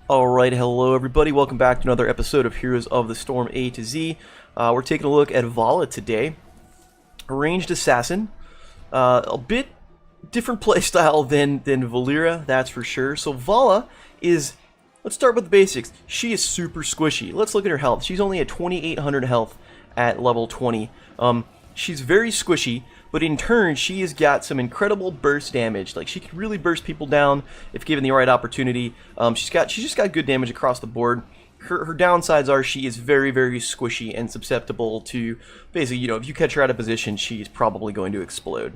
Alright, hello everybody, welcome back to another episode of Heroes of the Storm A to Z. We're taking a look at Valla today. A ranged assassin. A bit different playstyle than Valeera, that's for sure. So Valla is, let's start with the basics. She is super squishy. Let's look at her health. She's only at 2,800 health at level 20. She's very squishy, but in turn, she has got some incredible burst damage. Like, she can really burst people down if given the right opportunity. She's just got good damage across the board. Her downsides are she is very, very squishy and susceptible to, basically, you know, if you catch her out of position, she's probably going to explode.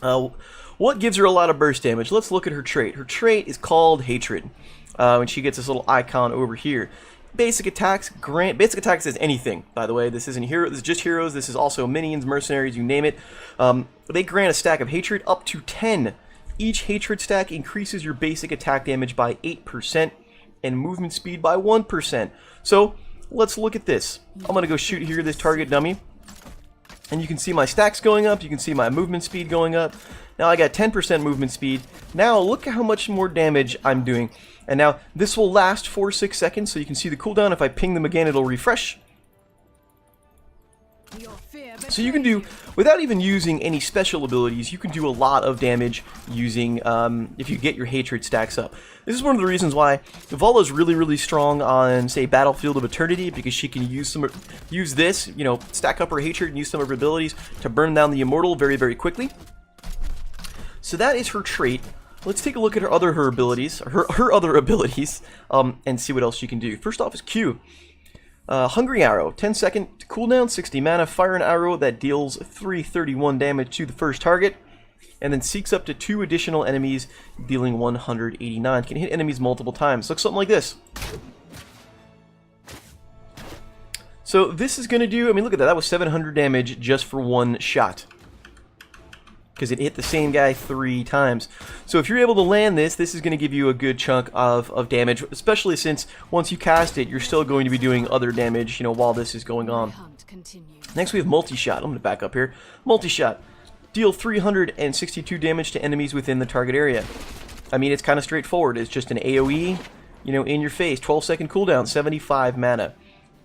What gives her a lot of burst damage? Let's look at her trait. Her trait is called Hatred, and she gets this little icon over here. Basic attacks is anything, by the way. This isn't hero. This is just heroes. This is also minions, mercenaries, you name it. They grant a stack of hatred up to 10. Each hatred stack increases your basic attack damage by 8% and movement speed by 1%. So let's look at this. I'm gonna go shoot here this target dummy, and you can see my stacks going up. You can see my movement speed going up. Now I got 10% movement speed. Now look at how much more damage I'm doing. And now this will last for 6 seconds, so you can see the cooldown. If I ping them again, it'll refresh. So you can do, without even using any special abilities, you can do a lot of damage using, if you get your hatred stacks up. This is one of the reasons why Valla is really, really strong on, say, Battlefield of Eternity, because she can use this, you know, stack up her hatred and use some of her abilities to burn down the Immortal very, very quickly. So that is her trait. Let's take a look at her other abilities, and see what else she can do. First off is Q. Hungry Arrow, 10-second cooldown, 60 mana, fire an arrow that deals 331 damage to the first target, and then seeks up to 2 additional enemies, dealing 189. Can hit enemies multiple times. Looks something like this. So this is going to do, I mean, look at that. That was 700 damage just for one shot, because it hit the same guy 3 times. So if you're able to land this, this is going to give you a good chunk of damage, especially since once you cast it, you're still going to be doing other damage, you know, while this is going on. Next we have Multi-Shot. I'm going to back up here. Multi-Shot. Deal 362 damage to enemies within the target area. I mean, it's kind of straightforward. It's just an AoE, you know, in your face. 12-second cooldown, 75 mana.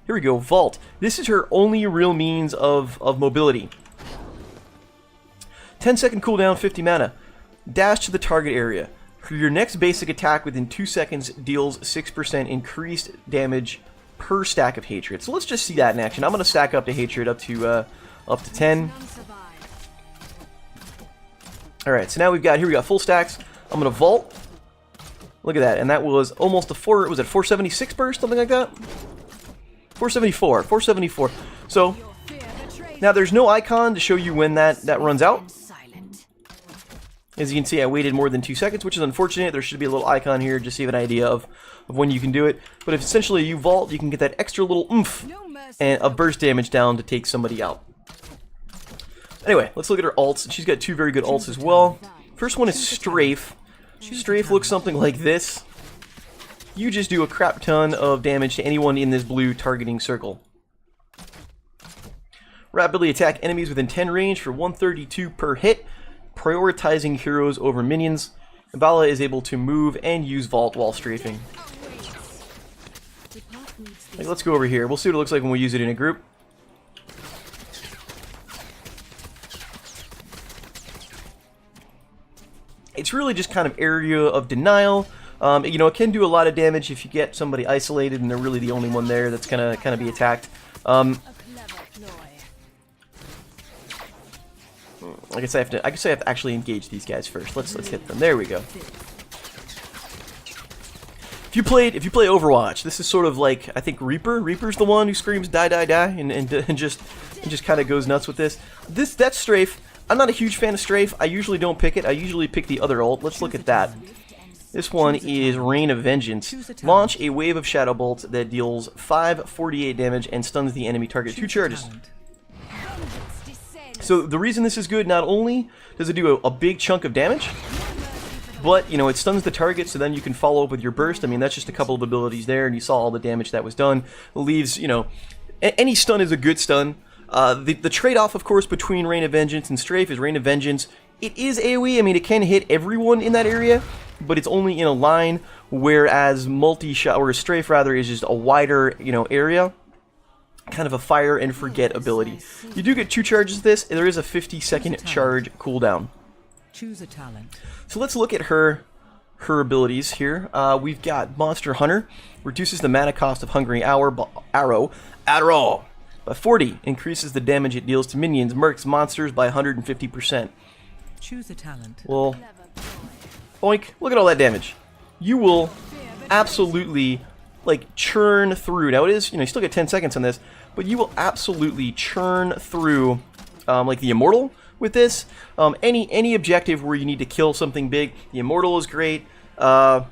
Here we go, Vault. This is her only real means of mobility. 10-second cooldown, 50 mana. Dash to the target area. For your next basic attack within 2 seconds deals 6% increased damage per stack of hatred. So let's just see that in action. I'm going to stack up the hatred up to 10. Alright, so now we've got, here we got full stacks. I'm going to vault. Look at that, and that was almost a 476 burst, something like that? 474. So, now there's no icon to show you when that runs out. As you can see, I waited more than 2 seconds, which is unfortunate. There should be a little icon here just to give an idea of when you can do it. But if essentially you vault, you can get that extra little oomph and a burst damage down to take somebody out. Anyway, let's look at her ults. She's got 2 very good ults as well. First one is Strafe. Strafe looks something like this. You just do a crap ton of damage to anyone in this blue targeting circle. Rapidly attack enemies within 10 range for 132 per hit, prioritizing heroes over minions. Valla is able to move and use Vault while strafing. Like, let's go over here. We'll see what it looks like when we use it in a group. It's really just kind of area of denial. You know, it can do a lot of damage if you get somebody isolated and they're really the only one there that's gonna kind of be attacked. I guess I have to actually engage these guys first. Let's hit them. There we go. If you play Overwatch, this is sort of like, I think Reaper. Reaper's the one who screams die die die and just kind of goes nuts with this. That's Strafe. I'm not a huge fan of Strafe. I usually don't pick it. I usually pick the other ult. Let's look at that. This one is Rain of Vengeance. Launch a wave of shadow bolts that deals 548 damage and stuns the enemy target 2 charges. So the reason this is good, not only does it do a big chunk of damage, but, you know, it stuns the target, so then you can follow up with your burst. I mean, that's just a couple of abilities there, and you saw all the damage that was done. It leaves, you know, any stun is a good stun. The trade-off, of course, between Rain of Vengeance and Strafe is Rain of Vengeance It is AoE. I mean, it can hit everyone in that area, but it's only in a line, whereas multi-shot, or strafe rather, is just a wider, you know, area. Kind of a fire and forget ability. You do get 2 charges of this, and there is a 50-second charge cooldown. Choose a talent. So let's look at her abilities here. We've got Monster Hunter, reduces the mana cost of Hungry Arrow by 40, increases the damage it deals to minions, mercs, monsters by 150%. Choose a talent. Well, boink, look at all that damage. You will absolutely, like, churn through. Now it is, you know, you still get 10 seconds on this, but you will absolutely churn through, like, the Immortal with this. Any objective where you need to kill something big, the Immortal is great. I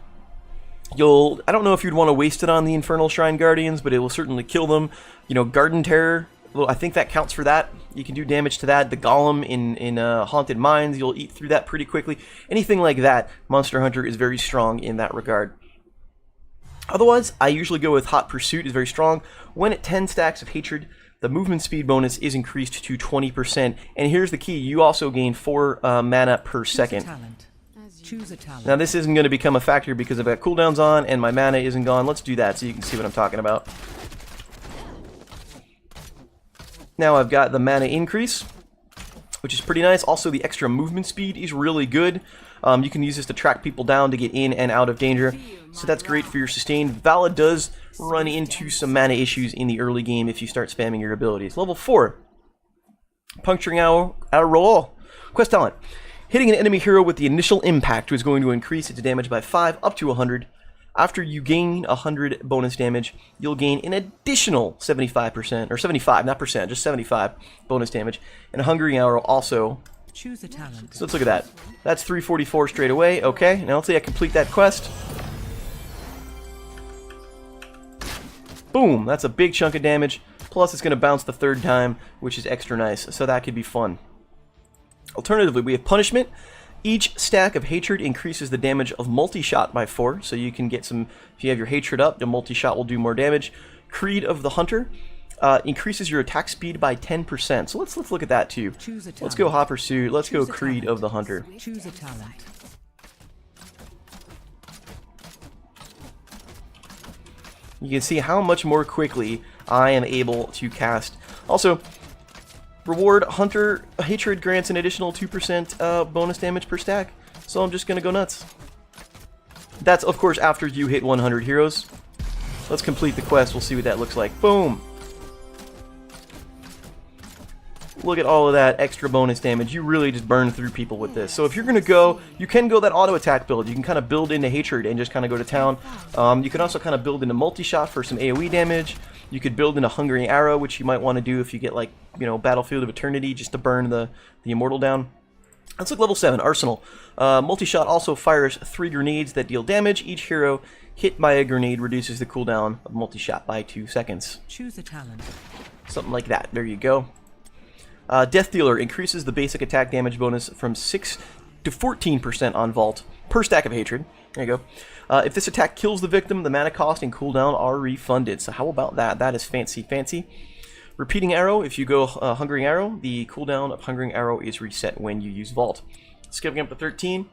don't know if you'd want to waste it on the Infernal Shrine Guardians, but it will certainly kill them. You know, Garden Terror, well, I think that counts for that. You can do damage to that. The Golem in Haunted Mines, you'll eat through that pretty quickly. Anything like that, Monster Hunter is very strong in that regard. Otherwise, I usually go with Hot Pursuit, is very strong. When at 10 stacks of Hatred, the movement speed bonus is increased to 20%. And here's the key, you also gain 4 mana per second. Choose a talent. Now this isn't going to become a factor because I've got cooldowns on and my mana isn't gone. Let's do that so you can see what I'm talking about. Now I've got the mana increase, which is pretty nice. Also, the extra movement speed is really good. You can use this to track people down to get in and out of danger. So that's great for your sustain. Valla does run into some mana issues in the early game if you start spamming your abilities. Level 4. Puncturing Arrow. Quest talent. Hitting an enemy hero with the initial impact is going to increase its damage by 5 up to 100. After you gain 100 bonus damage, you'll gain an additional 75%, or 75, not percent, just 75 bonus damage. And Hungry Arrow also. Choose a talent. So let's look at that. That's 344 straight away. Okay, now let's say I complete that quest. Boom, that's a big chunk of damage. Plus it's going to bounce the 3rd time, which is extra nice. So that could be fun. Alternatively, we have Punishment. Each stack of Hatred increases the damage of multi-shot by 4, so you can get some, if you have your Hatred up, the multi-shot will do more damage. Creed of the Hunter increases your attack speed by 10%, so let's look at that too. Let's go Hot Pursuit, let's go Creed of the Hunter. Choose a talent. You can see how much more quickly I am able to cast. Also, Reward Hunter Hatred grants an additional 2% bonus damage per stack, so I'm just going to go nuts. That's, of course, after you hit 100 heroes. Let's complete the quest, we'll see what that looks like. Boom! Look at all of that extra bonus damage. You really just burn through people with this. So if you're going to go, you can go that auto attack build. You can kind of build into Hatred and just kind of go to town. You can also kind of build into multi-shot for some AoE damage. You could build into Hungry Arrow, which you might want to do if you get, like, you know, Battlefield of Eternity, just to burn the Immortal down. Let's look level 7, Arsenal. Multi-shot also fires 3 grenades that deal damage. Each hero hit by a grenade reduces the cooldown of multi-shot by 2 seconds. Choose a talent. Something like that. There you go. Death Dealer increases the basic attack damage bonus from 6 to 14% on Vault per stack of Hatred. There you go. If this attack kills the victim, the mana cost and cooldown are refunded. So how about that? That is fancy, fancy. Repeating Arrow. If you go Hungering Arrow, the cooldown of Hungering Arrow is reset when you use Vault. Skipping up to 13.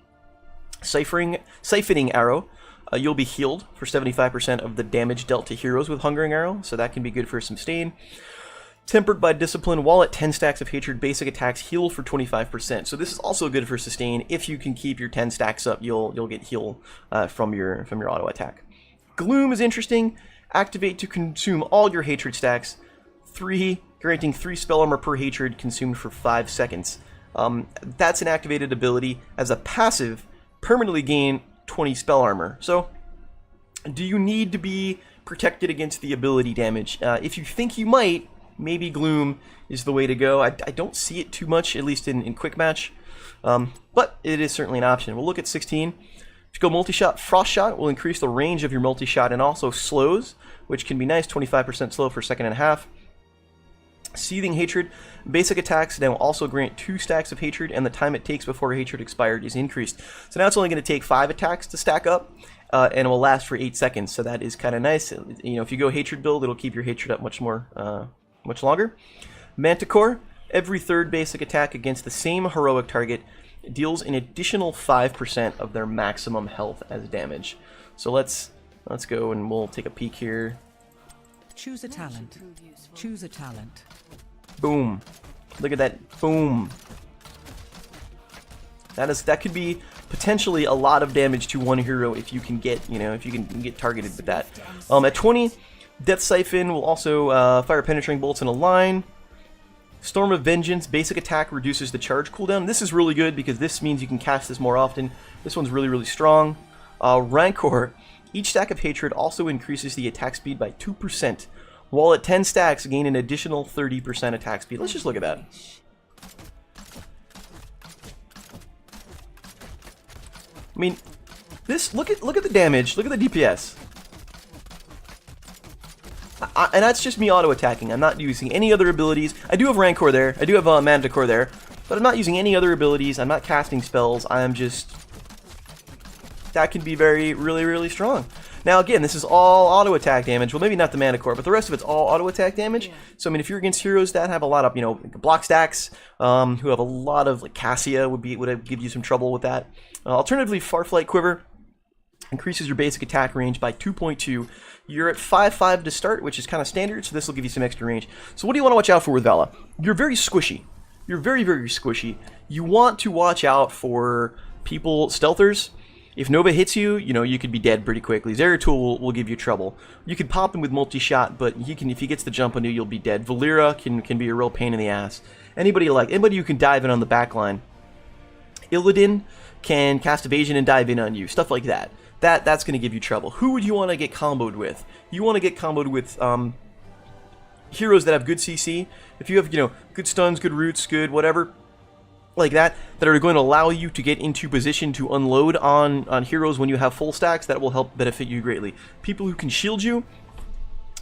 Siphoning Arrow. You'll be healed for 75% of the damage dealt to heroes with Hungering Arrow, so that can be good for some sustain. Tempered by Discipline, while at 10 stacks of Hatred, basic attacks heal for 25%. So this is also good for sustain. If you can keep your 10 stacks up, you'll get heal from your auto attack. Gloom is interesting. Activate to consume all your Hatred stacks. Granting 3 spell armor per Hatred consumed for 5 seconds. That's an activated ability. As a passive, permanently gain 20 spell armor. So, do you need to be protected against the ability damage? If you think you might, maybe Gloom is the way to go. I don't see it too much, at least in Quickmatch, but it is certainly an option. We'll look at 16. If you go multi-shot, Frost Shot will increase the range of your multi-shot and also slows, which can be nice, 25% slow for a second and a half. Seething Hatred, basic attacks now also grant 2 stacks of Hatred, and the time it takes before Hatred expired is increased. So now it's only going to take 5 attacks to stack up, and it will last for 8 seconds, so that is kind of nice. You know, if you go Hatred build, it'll keep your Hatred up much longer. Manticore, every 3rd basic attack against the same heroic target deals an additional 5% of their maximum health as damage. So let's go and we'll take a peek here. Choose a talent. Choose a talent. Boom. Look at that. Boom. That could be potentially a lot of damage to one hero if you can get, if you can get targeted with that. At 20, Death Siphon will also fire penetrating bolts in a line. Storm of Vengeance, basic attack reduces the charge cooldown. This is really good because this means you can cast this more often. This one's really, really strong. Rancor, each stack of hatred also increases the attack speed by 2%. While at 10 stacks, gain an additional 30% attack speed. Let's just look at that. I mean, this look at the damage. Look at the DPS. And that's just me auto attacking. I'm not using any other abilities. I do have Rancor there. I do have Manticore there, but I'm not using any other abilities. I'm not casting spells. I am just that can be really strong. Now again, this is all auto attack damage. Well, maybe not the Manticore, but the rest of it's all auto attack damage. So I mean, if you're against heroes that have a lot of block stacks, who have a lot of Cassia would give you some trouble with that. Alternatively, Farflight Quiver increases your basic attack range by 2.2. You're at 5.5 to start, which is kind of standard, so this will give you some extra range. So what do you want to watch out for with Valla? You're very squishy. You're very squishy. You want to watch out for people, stealthers. If Nova hits you, you could be dead pretty quickly. Zeratul will give you trouble. You could pop him with multi-shot, but if he gets the jump on you, you'll be dead. Valera can be a real pain in the ass. Anybody who can dive in on the back line. Illidan can cast evasion and dive in on you. Stuff like that. That's going to give you trouble. Who would you want to get comboed with? You want to get comboed with heroes that have good CC. If you have, good stuns, good roots, good whatever, like that are going to allow you to get into position to unload on heroes when you have full stacks, that will help benefit you greatly. People who can shield you.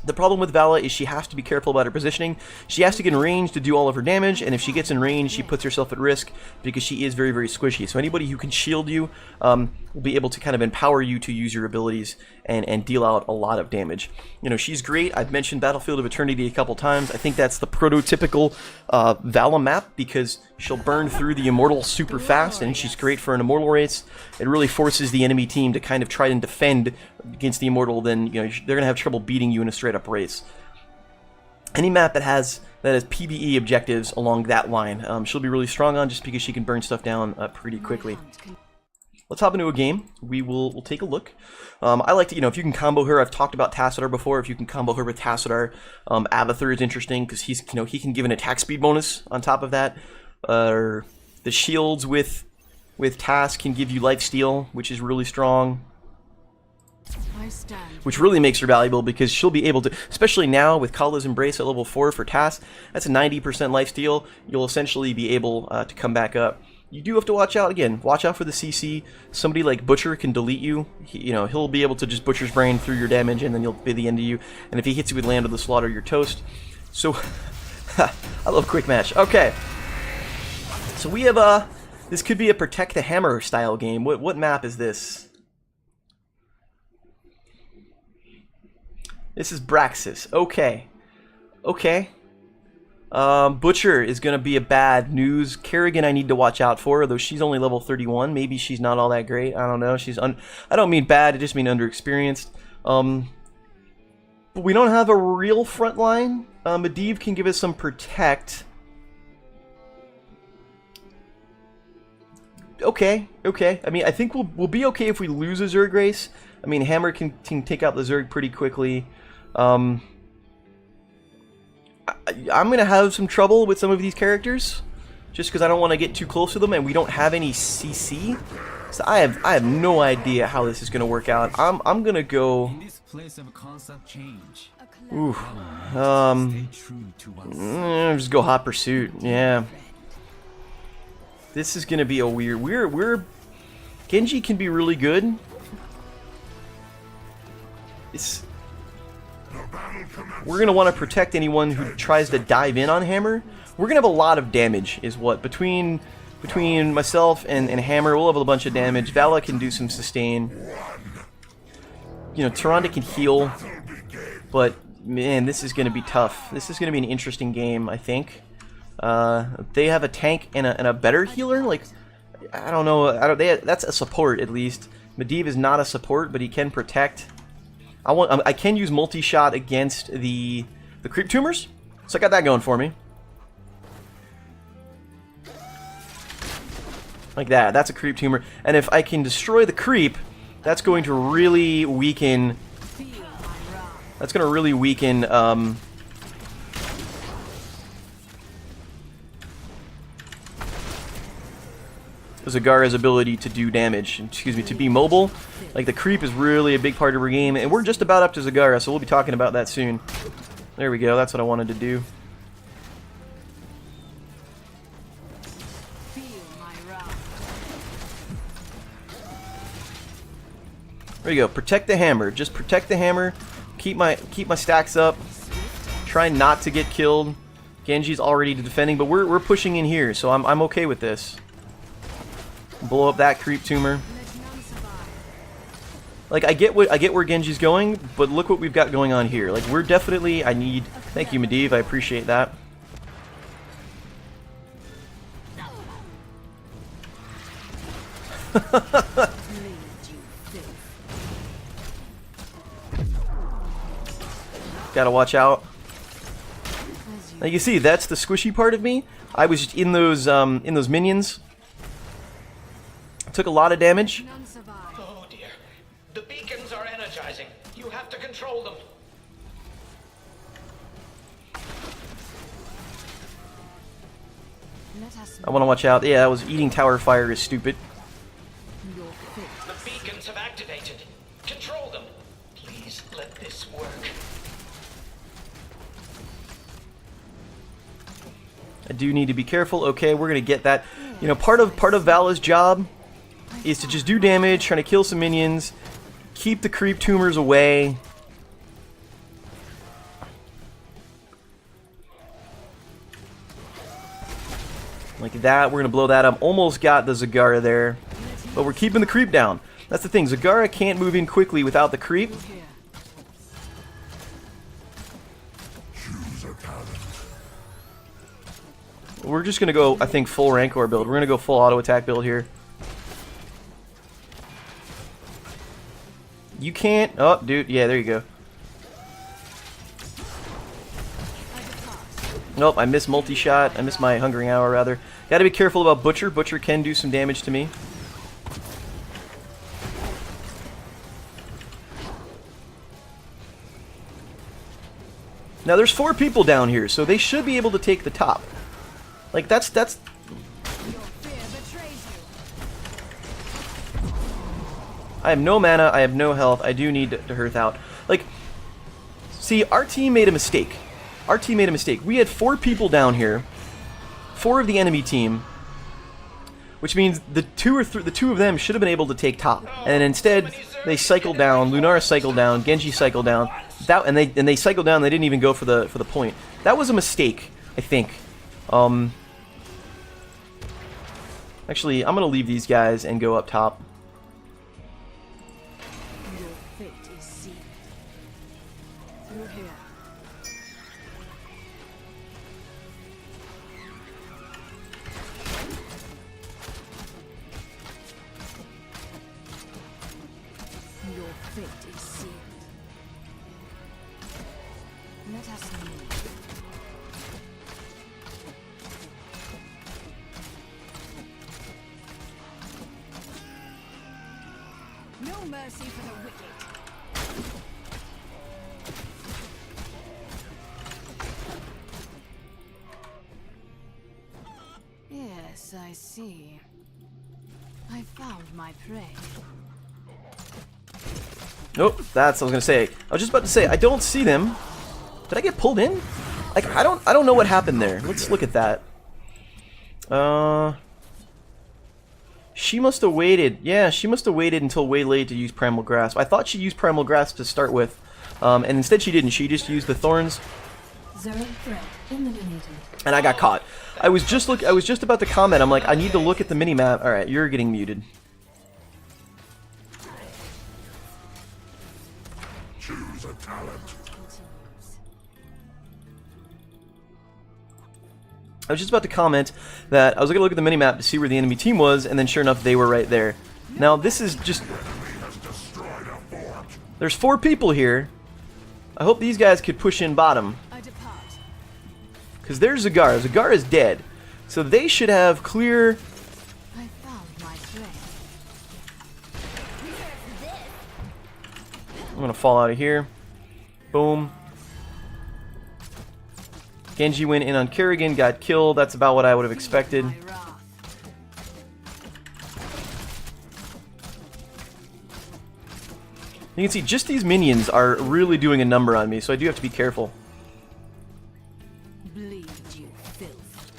The problem with Valla is she has to be careful about her positioning. She has to get in range to do all of her damage, and if she gets in range, she puts herself at risk because she is very squishy. So anybody who can shield you will be able to kind of empower you to use your abilities and deal out a lot of damage. She's great. I've mentioned Battlefield of Eternity a couple times. I think that's the prototypical Valla map because she'll burn through the Immortal super fast, and she's great for an Immortal race. It really forces the enemy team to kind of try and defend against the Immortal. Then they're going to have trouble beating you in a straight-up race. Any map that has PvE objectives along that line, she'll be really strong on just because she can burn stuff down pretty quickly. Let's hop into a game. We'll take a look. I like to, if you can combo her, I've talked about Tassadar before. If you can combo her with Tassadar, Abathur is interesting because he can give an attack speed bonus on top of that. The shields with Task can give you lifesteal, which is really strong. Which really makes her valuable because she'll be able to, especially now with Kala's Embrace at level 4 for Task, that's a 90% lifesteal. You'll essentially be able to come back up. You do have to watch out, again, watch out for the CC. Somebody like Butcher can delete you. He'll be able to just Butcher's Brain through your damage and then he'll be the end of you. And if he hits you with Land of the Slaughter, you're toast. So, I love Quickmatch. Okay. So we have, this could be a Protect the Hammer style game. What map is this? This is Braxis. Okay. Butcher is going to be a bad news. Kerrigan I need to watch out for, though she's only level 31. Maybe she's not all that great. I don't know. I don't mean bad, I just mean underexperienced. But we don't have a real front line. Medivh can give us some protect. Okay. I mean, I think we'll be okay if we lose a Zerg race. I mean, Hammer can take out the Zerg pretty quickly. I'm going to have some trouble with some of these characters, just because I don't want to get too close to them, and we don't have any CC. So I have no idea how this is going to work out. I'm going to go... Ooh. Just go Hot Pursuit. Yeah. This is going to be a weird... Genji can be really good. We're going to want to protect anyone who tries to dive in on Hammer. We're going to have a lot of damage, is what. Between myself and Hammer, we'll have a bunch of damage. Valla can do some sustain. Tyrande can heal. But, man, this is going to be tough. This is going to be an interesting game, I think. They have a tank and a better healer. Like, I don't know. That's a support at least. Medivh is not a support, but he can protect. I can use multi-shot against the creep tumors, so I got that going for me. Like that. That's a creep tumor, and if I can destroy the creep, that's going to really weaken. That's going to really weaken. Zagara's ability to do damage, excuse me, to be mobile. Like, the creep is really a big part of her game, and we're just about up to Zagara, so we'll be talking about that soon. There we go, that's what I wanted to do. There you go, protect the hammer. Just protect the hammer, keep my stacks up, try not to get killed. Genji's already defending, but we're pushing in here, so I'm okay with this. Blow up that creep tumor. Like, I get where Genji's going, but look what we've got going on here. Like, we're definitely, thank you, Medivh, I appreciate that. Gotta watch out. Now you see, that's the squishy part of me. I was in those minions. Took a lot of damage. Oh dear. The beacons are energizing. You have to control them. I want to watch out. Yeah, that was eating tower fire is stupid. The beacons have activated. Control them. Please let this work. I do need to be careful. Okay, we're gonna get that. You know, part of Valla's job is to just do damage, trying to kill some minions, keep the creep tumors away. Like that, we're gonna blow that up. Almost got the Zagara there, but we're keeping the creep down. That's the thing, Zagara can't move in quickly without the creep. We're just gonna go, I think, full Rancor build. We're gonna go full auto attack build here. You can't. Oh, dude. Yeah, there you go. Nope, I missed multi-shot. I missed my Hungering Hour, rather. Gotta be careful about Butcher. Butcher can do some damage to me. Now, there's 4 people down here, so they should be able to take the top. Like, that's... I have no mana, I have no health, I do need to hearth out. Like, see, our team made a mistake. Our team made a mistake. We had 4 people down here, 4 of the enemy team, which means the two of them should have been able to take top. And instead, they cycled down, Lunara cycled down, Genji cycled down, and they cycled down, they didn't even go for the point. That was a mistake, I think. Actually, I'm gonna leave these guys and go up top. No mercy for the wicked. Yes, I see. I found my prey. Nope, that's what I was gonna say. I was just about to say, I don't see them. Did I get pulled in? Like, I don't know what happened there. Let's look at that. She must have waited. Yeah, she must have waited until way late to use Primal Grasp. I thought she used Primal Grasp to start with, and instead she didn't. She just used the thorns. And I got caught. I was just about to comment. I'm like, I need to look at the minimap. All right, you're getting muted. Choose a talent. I was just about to comment that I was going to look at the minimap to see where the enemy team was, and then sure enough, they were right there. Now, this is just... There's 4 people here. I hope these guys could push in bottom. Because there's Zagar. Zagar is dead. So they should have clear... I found my prey. I'm going to fall out of here. Boom. Genji went in on Kerrigan, got killed. That's about what I would have expected. My wrath. You can see just these minions are really doing a number on me, so I do have to be careful. Bleed, you filth.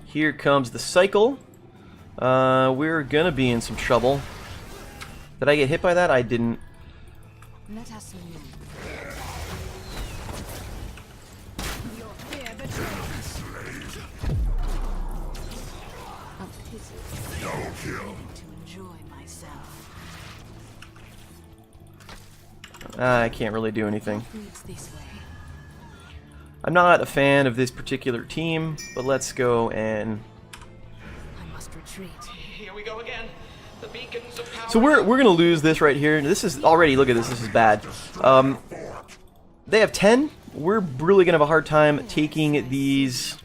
Here comes the cycle. We're gonna be in some trouble. Did I get hit by that? I didn't. Let us move. Your fear betrays. A pity. To enjoy myself. I can't really do anything. Leads this way. I'm not a fan of this particular team, but let's go and... I must retreat. Here we go again. The beacons of power. So we're gonna lose this right here. This is already, look at this, this is bad. They have 10. We're really gonna have a hard time taking these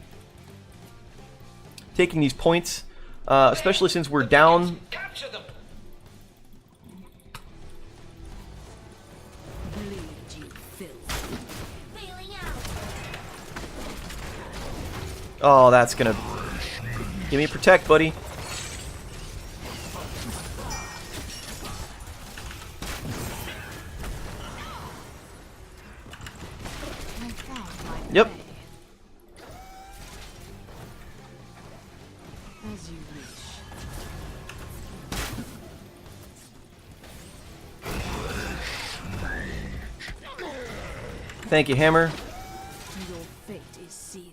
points, especially since we're down. Capture them. Bleed, you filth. Bailing out. Oh, that's gonna give me a protect, buddy. I found my Yep. prey. As you wish. Thank you, Hammer. Your fate is sealed.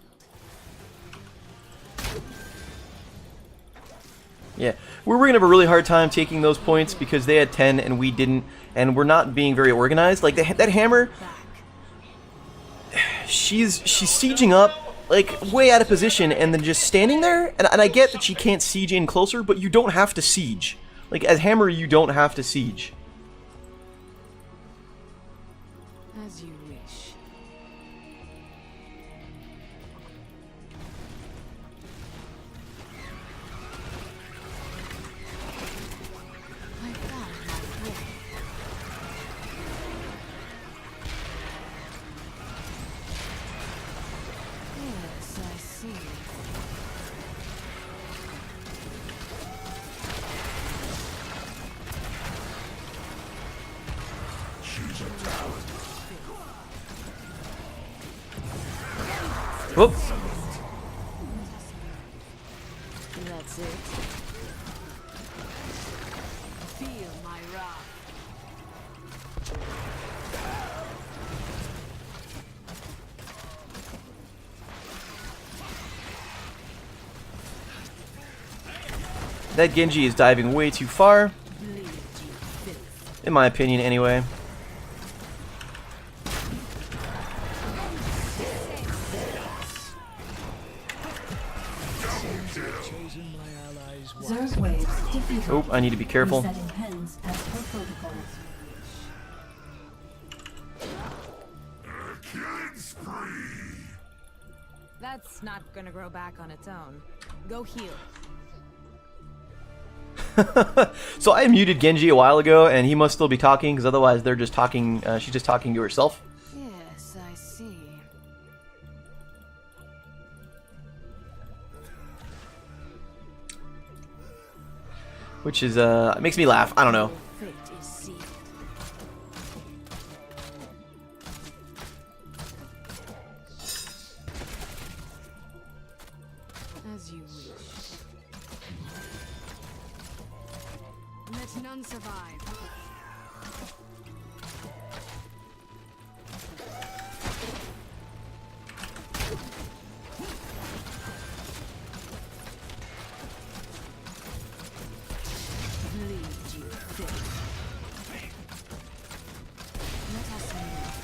Yeah, we're gonna have a really hard time taking those points because they had 10 and we didn't, and we're not being very organized. Like that Hammer, Back. she's sieging up like way out of position and then just standing there. And I get that she can't siege in closer, but you don't have to siege. Like as Hammer, you don't have to siege. As you wish. I found my prey. Yes, I see. Choose a talent. Whoop. That's it. Feel my wrath. That Genji is diving way too far, Bleed, you filth. in my opinion anyway. Zerg waves defeated. Oh, I need to be careful. Resetting pens as per protocol. Killing spree. That's not gonna grow back on its own. Go heal. So I muted Genji a while ago, and he must still be talking, because otherwise they're just talking. She's just talking to herself. Yes, I see. Which is makes me laugh. I don't know. Your fate is sealed. As you wish. Let none survive. Bleed, you filth. Let us move.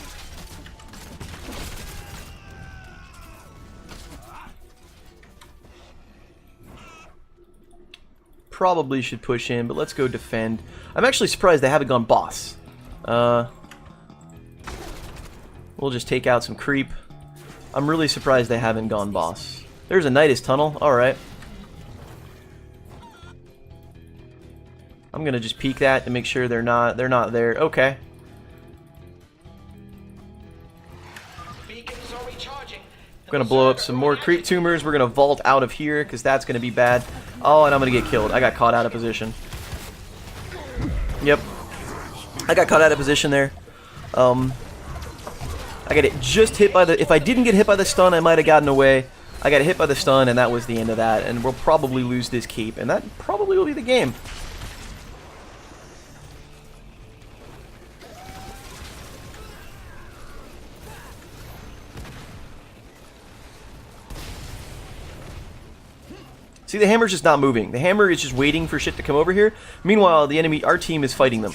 probably should push in, but let's go defend. I'm actually surprised they haven't gone boss. We'll just take out some creep. I'm really surprised they haven't gone boss. There's a Nidus tunnel. Alright. I'm gonna just peek that to make sure they're not there. Okay. Beacons are recharging. We're gonna blow up some more creep tumors. We're gonna vault out of here because that's gonna be bad. Oh, and I'm gonna get killed. I got caught out of position. Yep. I got caught out of position there. I got it just hit by the... If I didn't get hit by the stun, I might have gotten away. I got hit by the stun, and that was the end of that. And we'll probably lose this cape, and that probably will be the game. See, the hammer's just not moving. The hammer is just waiting for shit to come over here. Meanwhile, the enemy, our team, is fighting them.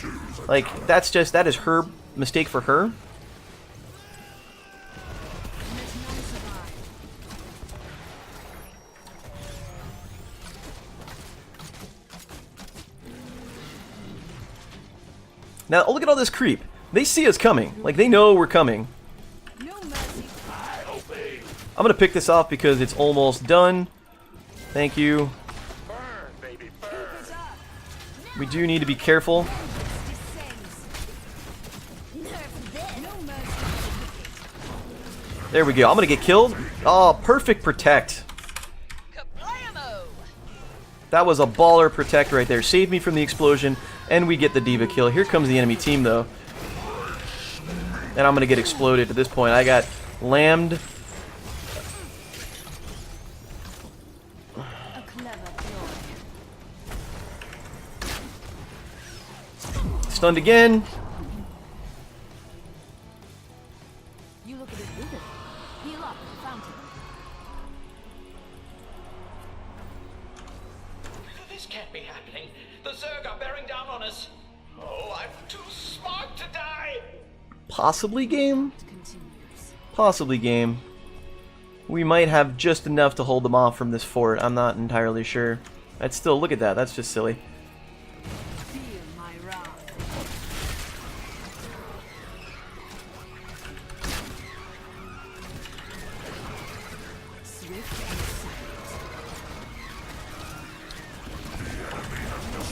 Like, that is her mistake for her. Now, look at all this creep. They see us coming. Like, they know we're coming. I'm gonna pick this off because it's almost done. Thank you. We do need to be careful. There we go. I'm gonna get killed. Oh, perfect protect. That was a baller protect right there. Saved me from the explosion, and we get the diva kill. Here comes the enemy team, though. And I'm gonna get exploded at this point. I got lammed. Stunned again. You look a bit withered. Heal up at the fountain. This can't be happening. The Zerg are bearing down on us. Oh, I'm too smart to die. Possibly game? Possibly game. We might have just enough to hold them off from this fort. I'm not entirely sure. I'd still look at that. That's just silly.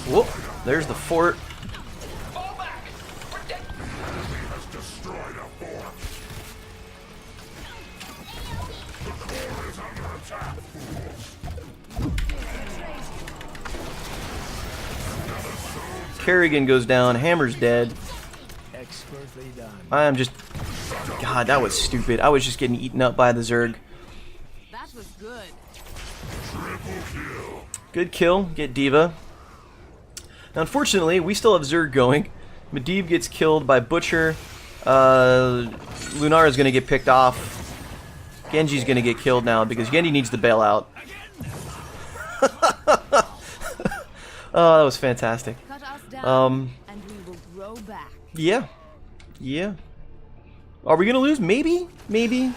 Whoop, there's the fort. Fall back. Protect. Has destroyed a fort. The core is under attack, fools. Kerrigan goes down. Hammer's dead. Expertly done. I am just... God, that was stupid. I was just getting eaten up by the Zerg. That was good. Good kill. Get Diva. Now, unfortunately, we still have Zerg going. Medivh gets killed by Butcher. Lunara's going to get picked off. Genji's going to get killed now because Genji needs to bail out. Oh, that was fantastic. Cut us down, and we will grow back. Yeah. Yeah. Are we going to lose? Maybe? Maybe.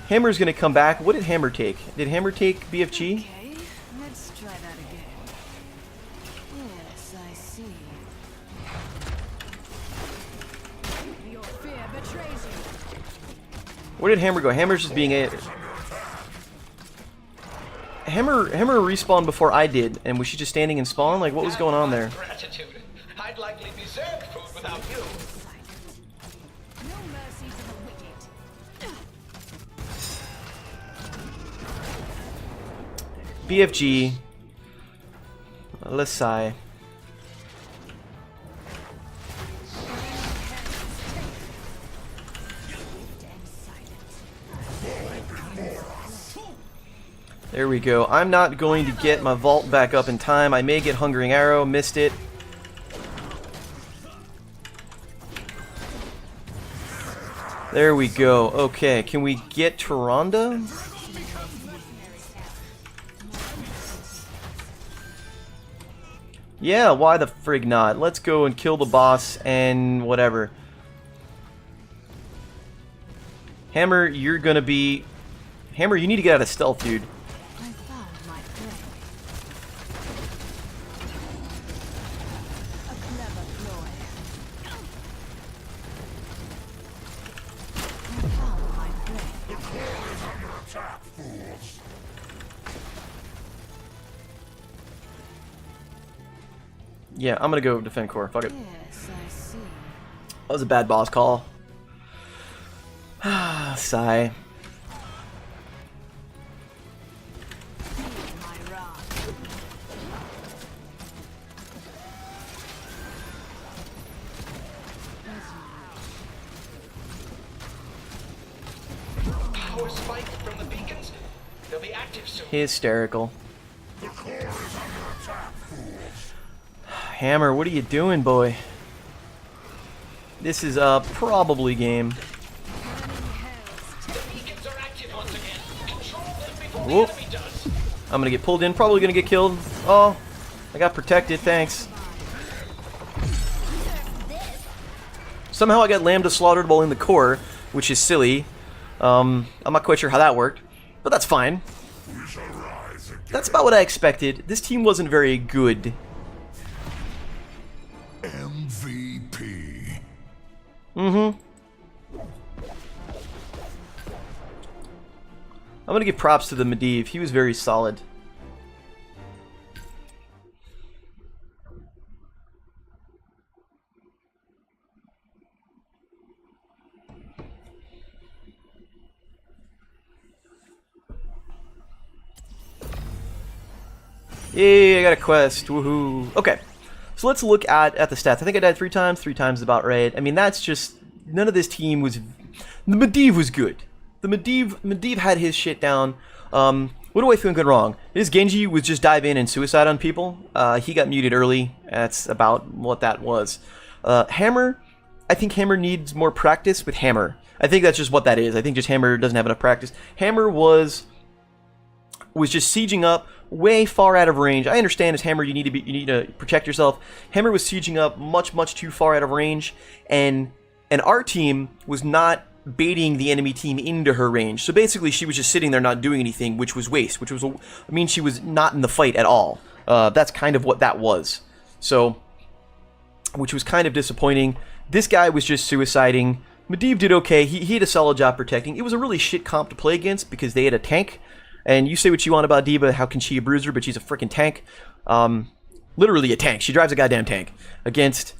Hammer's going to come back. What did Hammer take? Did Hammer take BFG? Okay, let's try that again. Yes, I see. Your fear betrays you. Where did Hammer go? Hammer's just being a... Hammer respawned before I did, and was she just standing in spawn? Like, what was going on there? Gratitude. I'd likely be Zerg food without you. No mercy to the wicked. BFG. Lesai. There we go. I'm not going to get my vault back up in time. I may get Hungering Arrow. Missed it. There we go. Okay, can we get Tyrande? Yeah, why the frig not? Let's go and kill the boss and whatever. Hammer, you're gonna be... Hammer, you need to get out of stealth, dude. I found my prey. Yeah, I'm gonna go defend core. Fuck it. Yes, I see. That was a bad boss call. Sigh. My wrath. Power spike from the beacons. They'll be active soon. Hysterical. The core is under attack, fools. Hammer, what are you doing, boy? This is probably game. The beacons are active once again. Control them before Whoop. the enemy does. I'm gonna get pulled in, probably gonna get killed. Oh, I got protected, thanks. Somehow I got Lambda slaughtered while in the core, which is silly. I'm not quite sure how that worked, but that's fine. We shall rise again. That's about what I expected. This team wasn't very good. MVP. I'm gonna give props to the Medivh. He was very solid. Yay, I got a quest. Woohoo. Okay. So let's look at the stats. I think I died 3 times. 3 times is about right. I mean, that's just... None of this team was... The Medivh was good. The Medivh had his shit down. What do I think went wrong? His Genji was just dive in and suicide on people. He got muted early. That's about what that was. Hammer... I think Hammer needs more practice with Hammer. I think that's just what that is. I think just Hammer doesn't have enough practice. Hammer was just sieging up way far out of range. I understand as Hammer you need to protect yourself. Hammer was sieging up much too far out of range, and our team was not baiting the enemy team into her range. So basically she was just sitting there not doing anything, which was waste, I mean she was not in the fight at all. That's kind of what that was. So, which was kind of disappointing. This guy was just suiciding. Medivh did okay. He had a solid job protecting. It was a really shit comp to play against because they had a tank. And you say what you want about D.Va, how can she a bruiser, but she's a freaking tank. Literally a tank. She drives a goddamn tank. Against,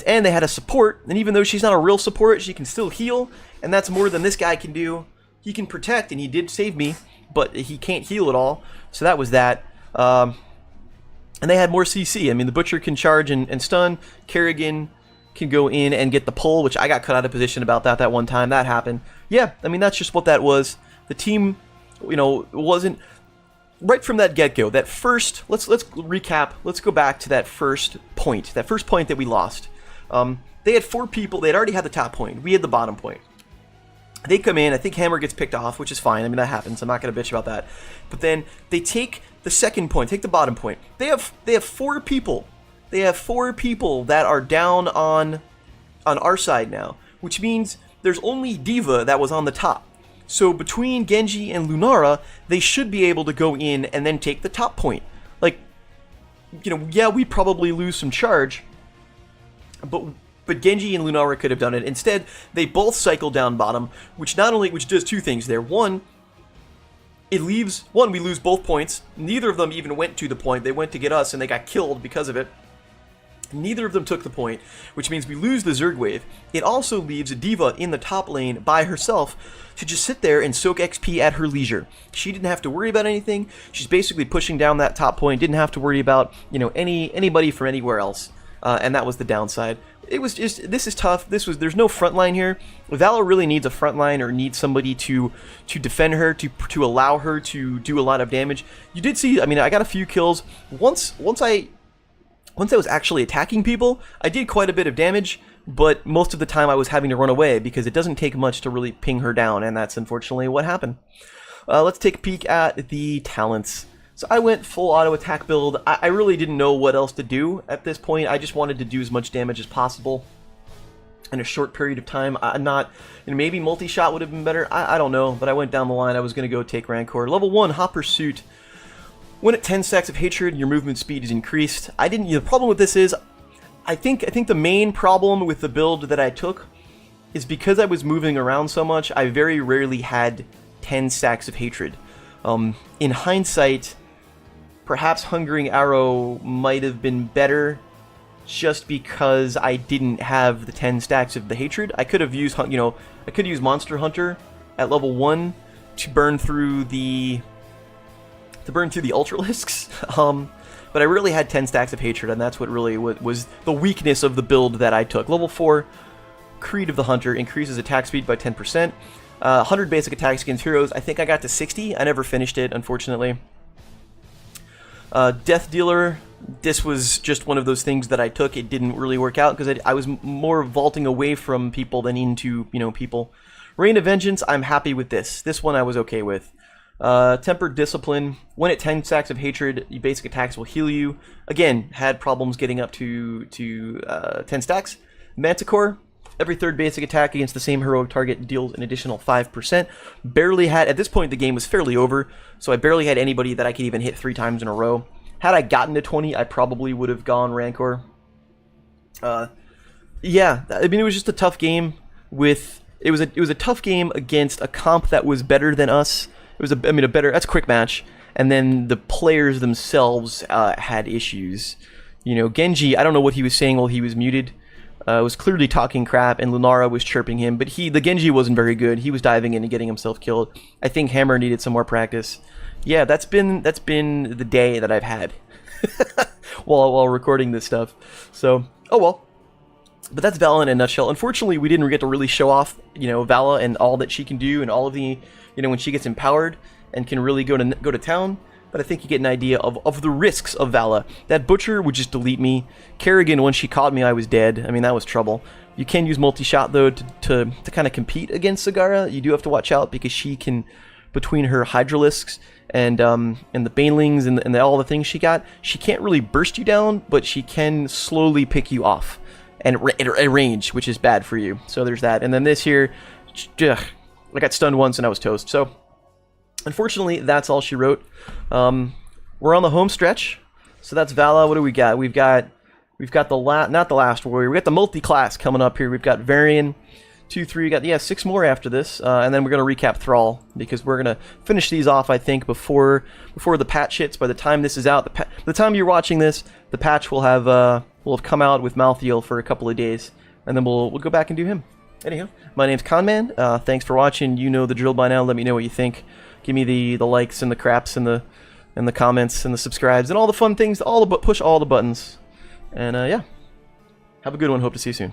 and they had a support, and even though she's not a real support, she can still heal, and that's more than this guy can do. He can protect, and he did save me, but he can't heal at all, so that was that. And they had more CC. I mean, the Butcher can charge and stun. Kerrigan can go in and get the pull, which I got cut out of position about that one time. That happened. Yeah, I mean, that's just what that was. The team... You know, wasn't right from that get-go. That first, let's recap. Let's go back to that first point. That first point that we lost. They had 4 people. They had already had the top point. We had the bottom point. They come in. I think Hammer gets picked off, which is fine. I mean that happens. I'm not gonna bitch about that. But then they take the second point. Take the bottom point. They have 4 people. They have 4 people that are down on our side now, which means there's only D.Va that was on the top. So between Genji and Lunara, they should be able to go in and then take the top point. Like, you know, yeah, we'd probably lose some charge, but Genji and Lunara could have done it. Instead, they both cycle down bottom, which does 2 things there. One, we lose both points. Neither of them even went to the point. They went to get us, and they got killed because of it. Neither of them took the point, which means we lose the Zerg wave. It also leaves D.Va in the top lane by herself to just sit there and soak XP at her leisure. She didn't have to worry about anything. She's basically pushing down that top point. Didn't have to worry about, you know, anybody from anywhere else. And that was the downside. It was just, this is tough. There's no front line here. Valla really needs a front line or needs somebody to defend her, to allow her to do a lot of damage. You did see, I mean, I got a few kills. Once I was actually attacking people, I did quite a bit of damage, but most of the time I was having to run away because it doesn't take much to really ping her down, and that's unfortunately what happened. Let's take a peek at the talents. So I went full auto attack build. I really didn't know what else to do at this point. I just wanted to do as much damage as possible in a short period of time. Maybe multi-shot would have been better. I don't know, but I went down the line. I was going to go take Rancor. Level 1, Hot Pursuit. When at 10 stacks of hatred, your movement speed is increased. The problem with this is, I think the main problem with the build that I took is because I was moving around so much, I very rarely had 10 stacks of hatred. In hindsight, perhaps Hungering Arrow might have been better just because I didn't have the 10 stacks of the hatred. I could have used, you know, I could use Monster Hunter at level 1 to burn through the Ultralisks. But I really had 10 stacks of hatred, and that's what really was the weakness of the build that I took. Level 4, Creed of the Hunter increases attack speed by 10%. 100 basic attacks against heroes. I think I got to 60. I never finished it, unfortunately. Death Dealer. This was just one of those things that I took. It didn't really work out because I was more vaulting away from people than into, you know, people. Reign of Vengeance, I'm happy with this. This one I was okay with. Tempered Discipline. When at 10 stacks of hatred, your basic attacks will heal you. Again, had problems getting up to 10 stacks. Manticore. Every third basic attack against the same heroic target deals an additional 5%. Barely had, at this point the game was fairly over, so I barely had anybody that I could even hit 3 times in a row. Had I gotten to 20, I probably would have gone Rancor. Yeah, I mean, it was just a tough game with, it was a tough game against a comp that was better than us. It was a better, that's Quickmatch, and then the players themselves had issues. You know, Genji, I don't know what he was saying while he was muted. Was clearly talking crap, and Lunara was chirping him, but the Genji wasn't very good. He was diving in and getting himself killed. I think Hammer needed some more practice. Yeah, that's been the day that I've had while recording this stuff. So, oh well. But that's Valla in a nutshell. Unfortunately, we didn't get to really show off, you know, Valla and all that she can do, and all of the, you know, when she gets empowered and can really go to town. But I think you get an idea of the risks of Valla. That Butcher would just delete me. Kerrigan, once she caught me, I was dead. I mean, that was trouble. You can use multi-shot, though, to kind of compete against Sagara. You do have to watch out, because she can, between her Hydralisks and the Banelings and all the things she got, she can't really burst you down, but she can slowly pick you off. And at range, which is bad for you. So there's that. And then this here, ugh, I got stunned once and I was toast. So, unfortunately, that's all she wrote. We're on the home stretch, so that's Valla. What do we got? We've got the not the last warrior. We got the multi-class coming up here. We've got Varian, 2, 3. We got 6 more after this, and then we're gonna recap Thrall, because we're gonna finish these off. I think before the patch hits. By the time this is out, the time you're watching this, the patch will have come out with Malthael for a couple of days, and then we'll go back and do him. Anyhow, my name's Conman. Thanks for watching. You know the drill by now. Let me know what you think. Give me the likes and the craps and the comments and the subscribes and all the fun things. Push all the buttons. And yeah, have a good one. Hope to see you soon.